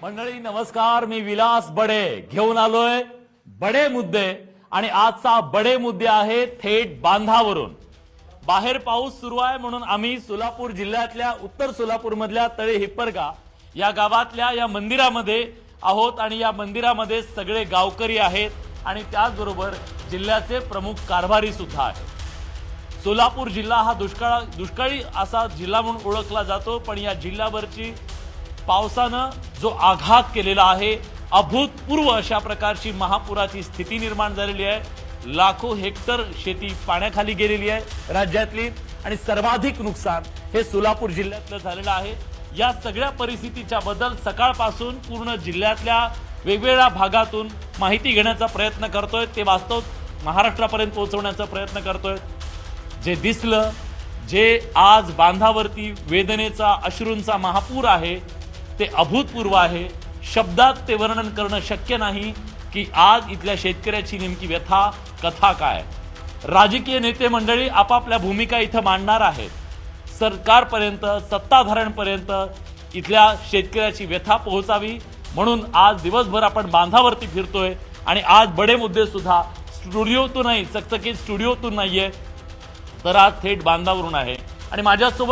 मंडळी नमस्कार, मी विलास बडे घेऊन आलोय बडे मुद्दे आणि आजचा बडे मुद्दे आहे थेट बांधावरून। बाहेर पाऊस सुरू आहे म्हणून आम्ही सोलापूर जिल्ह्यातल्या उत्तर सोलापूर मधल्या तळे हिप्परगा या गावातल्या या मंदिरामध्ये आहोत आणि या मंदिरामध्ये सगळे गावकरी आहेत आणि त्याचबरोबर जिल्ह्याचे प्रमुख कारभारी सुद्धा आहेत। सोलापूर जिल्हा हा दुष्काळी असा जिल्हा म्हणून ओळखला जातो, पण या जिल्ह्यावरची पावसानं जो आघात केलेला आहे, अभूतपूर्व अशा प्रकारची महापुराची स्थिती निर्माण झालेली आहे। लाखो हेक्टर शेती पाण्याखाली गेलेली आहे राज्यातली आणि सर्वाधिक नुकसान हे सोलापूर जिल्ह्यातलं झालेलं आहे। या सगळ्या परिस्थितीच्या बद्दल सकाळपासून पूर्ण जिल्ह्यातल्या वेगवेगळ्या भागातून माहिती घेण्याचा प्रयत्न करतोय, ते वास्तव महाराष्ट्रापर्यंत पोहोचवण्याचा प्रयत्न करतोय। जे दिसलं, जे आज बांधावरती वेदनेचा अश्रूंचा महापूर आहे ते अभूतपूर्व आहे। शब्दात ते वर्णन करणं शक्य नाही की आज इथल्या शेतकऱ्याची नेमकी व्यथा कथा काय। राजकीय नेते मंडळी आपापल्या भूमिका इथं मांडणार आहेत, सरकारपर्यंत सत्ताधाऱ्यांपर्यंत इथल्या शेतकऱ्याची व्यथा पोहोचावी म्हणून आज दिवसभर आपण बांधावरती फिरतोय आणि आज बडे मुद्दे सुद्धा स्टुडिओतून नाही, चकचकीत स्टुडिओतून नाहीये, तर आज थेट बांधावरून आहे आणि माझ्यासोबत